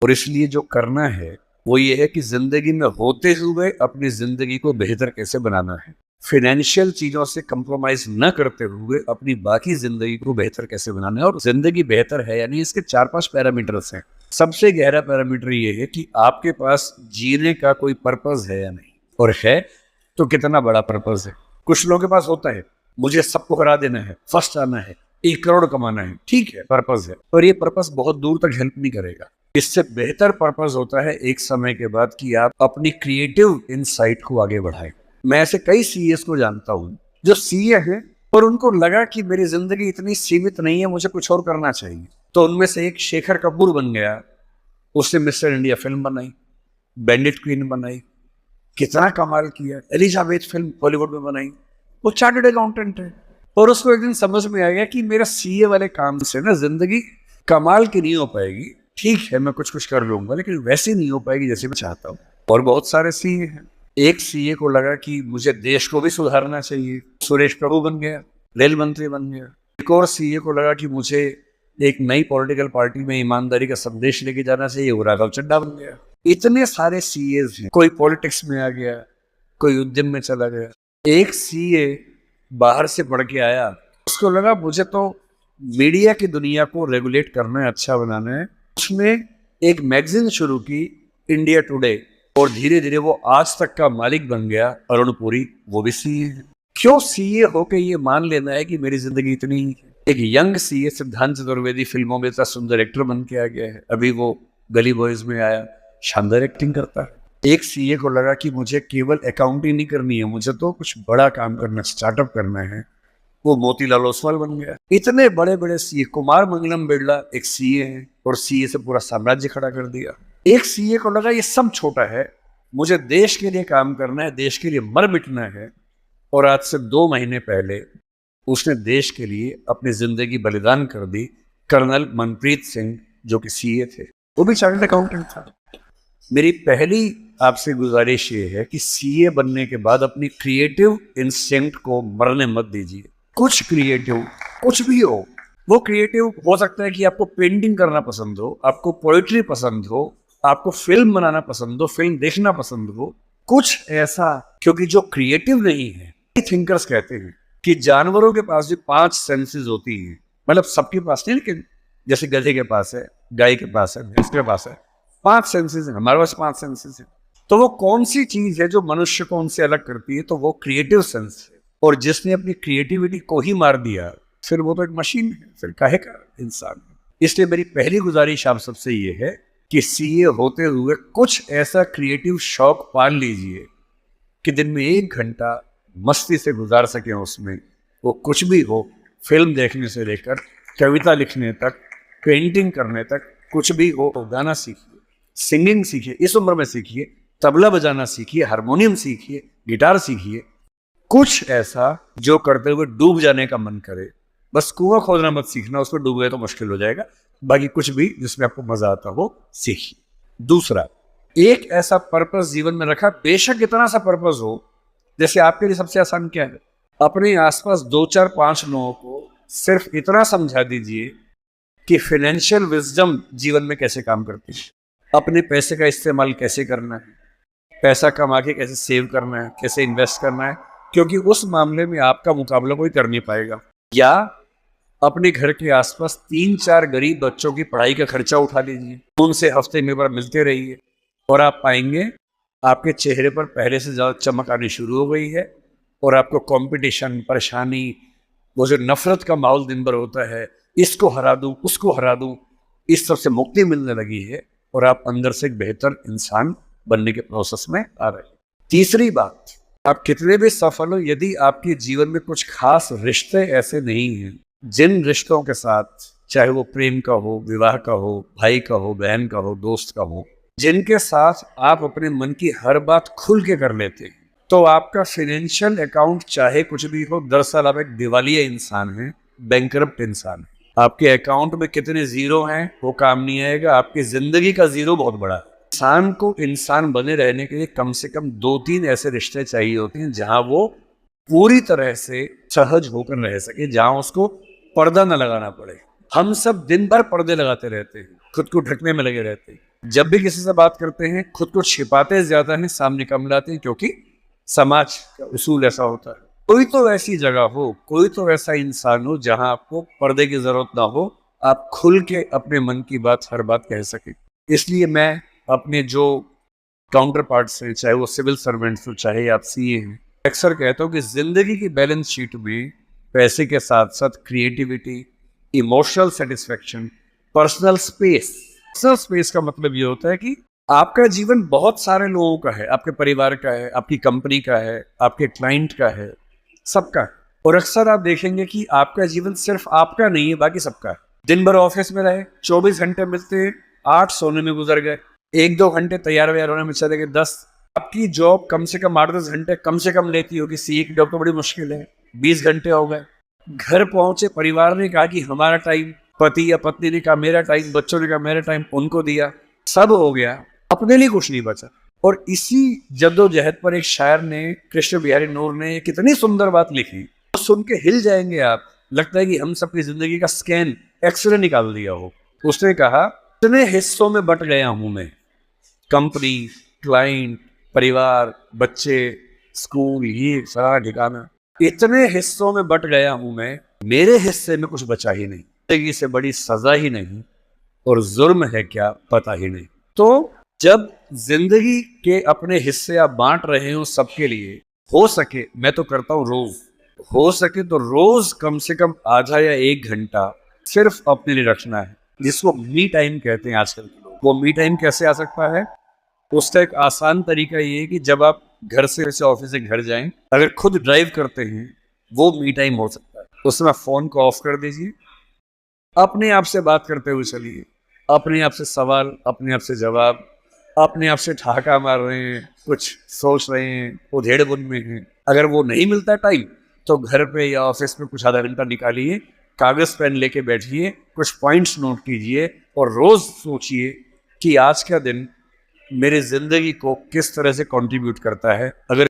और इसलिए जो करना है वो ये है कि जिंदगी में होते हुए अपनी जिंदगी को बेहतर कैसे बनाना है, फाइनेंशियल चीजों से कंप्रोमाइज न करते हुए अपनी बाकी जिंदगी को बेहतर कैसे बनाना है। और जिंदगी बेहतर है यानी इसके 4-5 पैरामीटर्स हैं। सबसे गहरा पैरामीटर ये है कि आपके पास जीने का कोई पर्पस है या नहीं, और है तो कितना बड़ा पर्पस है। कुछ लोगों के पास होता है, मुझे सबको हरा देना है, फर्स्ट आना है, 1 करोड़ कमाना है, ठीक है पर्पस है, पर ये पर्पस बहुत दूर तक हेल्प नहीं करेगा। इससे बेहतर पर्पस होता है एक समय के बाद कि आप अपनी क्रिएटिव इनसाइट को आगे बढ़ाएं। मैं ऐसे कई सीएस को जानता हूं जो सीए हैं और उनको लगा कि मेरी जिंदगी इतनी सीमित नहीं है, मुझे कुछ और करना चाहिए। तो उनमें से एक शेखर कपूर बन गया, उसने मिस्टर इंडिया फिल्म बनाई, बैंडिट क्वीन बनाई, कितना कमाल किया। एलिजाबेथ फिल्म हॉलीवुड में बनाई, वो चार्टर्ड अकाउंटेंट है। और उसको एक दिन समझ में आ गया कि मेरा सीए वाले काम से ना जिंदगी कमाल की नहीं हो पाएगी, ठीक है मैं कुछ कुछ कर लूंगा लेकिन वैसी नहीं हो पाएगी जैसे मैं चाहता हूँ। और बहुत सारे सीए हैं। एक सीए को लगा कि मुझे देश को भी सुधारना चाहिए, सुरेश प्रभु बन गया, रेल मंत्री बन गया। एक और सीए को लगा कि मुझे एक नई पॉलिटिकल पार्टी में ईमानदारी का संदेश लेके जाना चाहिए, वो राघव चड्ढा बन गया। इतने सारे सीएस हैं, कोई पॉलिटिक्स में आ गया, कोई उद्यम में चला गया। एक सीए बाहर से पढ़ के आया, उसको लगा मुझे तो मीडिया की दुनिया को रेगुलेट करना है, अच्छा बनाना है। उसने एक मैगजीन शुरू की, इंडिया टुडे, और धीरे धीरे वो आज तक का मालिक बन गया। अरुण पुरी वो भी सीए है। क्यों सीए होके ये मान लेना है कि मेरी जिंदगी इतनी ही है। एक यंग सीए सिद्धांत चतुर्वेदी फिल्मों में इतना सुंदर एक्टर बन के आ गया है, अभी वो गली बॉयज में आया, शानदार एक्टिंग करता है। एक सीए को लगा कि मुझे केवल अकाउंटिंग नहीं करनी है, मुझे तो कुछ बड़ा काम करना, स्टार्टअप करना है, वो मोतीलाल ओसवाल बन गया। इतने बड़े बड़े सीए, कुमार मंगलम बिरला एक सीए है और सीए से पूरा साम्राज्य खड़ा कर दिया। एक सीए को लगा ये सब छोटा है, मुझे देश के लिए काम करना है, देश के लिए मर मिटना है। और आज से 2 महीने पहले उसने देश के लिए अपनी जिंदगी बलिदान कर दी। कर्नल मनप्रीत सिंह जो कि सीए थे, वो भी चार्टर्ड अकाउंटेंट था। मेरी पहली आपसे गुजारिश ये है कि सीए बनने के बाद अपनी क्रिएटिव इंस्टिंक्ट को मरने मत दीजिए। कुछ क्रिएटिव, कुछ भी हो, वो क्रिएटिव हो सकता है कि आपको पेंटिंग करना पसंद हो, आपको पोएट्री पसंद हो, आपको फिल्म बनाना पसंद हो, फिल्म देखना पसंद हो, कुछ ऐसा। क्योंकि जो क्रिएटिव नहीं है, थिंकर्स कहते हैं कि जानवरों के पास भी 5 सेंसेस होती हैं, मतलब सबके पास नहीं, लेकिन जैसे गधे के पास है, गाय के पास है, भैंस के पास है, 5 सेंसेस हैं, हमारे पास 5 सेंसेस हैं। तो वो कौन सी चीज है जो मनुष्य को उनसे अलग करती है, तो वो क्रिएटिव सेंस है। और जिसने अपनी क्रिएटिविटी को ही मार दिया, फिर वो तो एक मशीन है, फिर काहे का इंसान है। इसलिए मेरी पहली गुजारिश आप सबसे ये है कि सीए होते हुए कुछ ऐसा क्रिएटिव शौक पाल लीजिए कि दिन में 1 घंटा मस्ती से गुजार सके उसमें। वो कुछ भी हो, फिल्म देखने से लेकर कविता लिखने तक, पेंटिंग करने तक, कुछ भी हो। गाना सीखिए, सिंगिंग सीखिए, इस उम्र में सीखिए, तबला बजाना सीखिए, हारमोनियम सीखिए, गिटार सीखिए। कुछ ऐसा जो करते हुए डूब जाने का मन करे। बस कुआं खोदना मत सीखना, उसमें डूब गए तो मुश्किल हो जाएगा। बाकी कुछ भी जिसमें आपको मजा आता हो सीखिए। दूसरा, एक ऐसा पर्पस जीवन में रखा, बेशक इतना सा पर्पस हो, जैसे आपके लिए सबसे आसान क्या है, अपने आसपास 2-4-5 लोगों को सिर्फ इतना समझा दीजिए कि फाइनेंशियल विजडम जीवन में कैसे काम करती है, अपने पैसे का इस्तेमाल कैसे करना है, पैसा कमा के कैसे सेव करना है, कैसे इन्वेस्ट करना है, क्योंकि उस मामले में आपका मुकाबला कोई कर नहीं पाएगा। या अपने घर के आसपास 3-4 गरीब बच्चों की पढ़ाई का खर्चा उठा लीजिए, उनसे हफ्ते में बार मिलते रहिए, और आप पाएंगे आपके चेहरे पर पहले से ज़्यादा चमक आनी शुरू हो गई है। और आपको कंपटीशन, परेशानी, वो जो नफरत का माहौल दिन भर होता है, इसको हरा दूं, उसको हरा दूं, इस सब से मुक्ति मिलने लगी है और आप अंदर से एक बेहतर इंसान बनने के प्रोसेस में आ रहे हैं। तीसरी बात, आप कितने भी सफल हो, यदि आपके जीवन में कुछ खास रिश्ते ऐसे नहीं हैं, जिन रिश्तों के साथ, चाहे वो प्रेम का हो, विवाह का हो, भाई का हो, बहन का हो, दोस्त का हो, जिनके साथ आप अपने मन की हर बात खुल के कर लेते हैं, तो आपका फाइनेंशियल अकाउंट चाहे कुछ भी हो, दरअसल आप एक दिवालिया इंसान हैं, बैंकरप्ट इंसान है। आपके अकाउंट में कितने जीरो हैं वो काम नहीं आएगा, आपकी जिंदगी का जीरो बहुत बड़ा है। इंसान को इंसान बने रहने के लिए कम से कम 2-3 ऐसे रिश्ते चाहिए होते हैं जहां वो पूरी तरह से सहज होकर रह सके, जहां उसको पर्दा न लगाना पड़े। हम सब दिन भर पर्दे लगाते रहते हैं, खुद को ढकने में लगे रहते हैं। जब भी किसी से बात करते हैं खुद को छिपाते ज्यादा हैं, सामने कम लाते हैं, क्योंकि समाज का उसूल ऐसा होता है। कोई तो ऐसी जगह हो, कोई तो ऐसा इंसान हो जहां आपको पर्दे की जरूरत ना हो, आप खुल के अपने मन की बात हर बात कह सके। इसलिए मैं अपने जो काउंटर पार्ट्स हैं, चाहे वो सिविल सर्वेंट्स हो चाहे आप सीए हैं, अक्सर कहता हूँ कि जिंदगी की बैलेंस शीट में पैसे के साथ साथ creativity, emotional satisfaction, personal space. Personal space का मतलब ये होता है कि आपका जीवन बहुत सारे लोगों का है, आपके परिवार का है, आपकी कंपनी का है, आपके क्लाइंट का है, सबका है। और अक्सर आप देखेंगे कि आपका जीवन सिर्फ आपका नहीं है, बाकी सबका है। दिन भर ऑफिस में रहे, 24 घंटे मिलते हैं, 8 सोने में गुजर गए, 1-2 घंटे तैयार व्यार होने में चले गए, 10। आपकी जॉब कम से कम 8-10 घंटे कम से कम लेती होगी, सीए की जॉब तो बड़ी मुश्किल है, 20 घंटे हो गए। घर पहुंचे, परिवार ने कहा कि हमारा टाइम, पति या पत्नी ने कहा मेरा टाइम, बच्चों ने कहा मेरा टाइम, उनको दिया, सब हो गया, अपने लिए कुछ नहीं बचा। और इसी जद्दोजहद पर एक शायर ने, कृष्ण बिहारी नूर ने, कितनी सुंदर बात लिखी, तो सुन के हिल जाएंगे आप। लगता है कि हम सबकी जिंदगी का स्कैन, एक्सरे निकाल दिया हो। उसने कहा, इतने हिस्सों में बट गया हूं मैं, कंपनी, क्लाइंट, परिवार, बच्चे, स्कूल, ये सारा ठिकाना, इतने हिस्सों में बट गया हूं मैं, मेरे हिस्से में कुछ बचा ही नहीं। जिंदगी से बड़ी सजा ही नहीं, और जुर्म है क्या पता ही नहीं। तो जब जिंदगी के अपने हिस्से आप बांट रहे हो सबके लिए, हो सके, मैं तो करता हूं रोज, हो सके तो रोज कम से कम आधा या 1 घंटा सिर्फ अपने लिए रखना है, जिसको मी टाइम कहते हैं आजकल के लोग। वो मी टाइम कैसे आ सकता है? उसका एक आसान तरीका ये है कि जब आप घर से ऑफिस से घर जाएं, अगर खुद ड्राइव करते हैं, वो मी टाइम हो सकता है। उसमें फोन को ऑफ कर दीजिए, अपने आप से बात करते हुए चलिए, अपने आप से सवाल, अपने आप से जवाब, अपने आप से ठहाका मार रहे हैं, कुछ सोच रहे हैं, उधेड़ बुन में हैं। अगर वो नहीं मिलता टाइम, तो घर पे या ऑफिस में कुछ आधा घंटा निकालिए, कागज पेन लेके बैठिए, कुछ पॉइंट्स नोट कीजिए, और रोज सोचिए कि आज का दिन मेरी जिंदगी को किस तरह से कंट्रीब्यूट करता है। अगर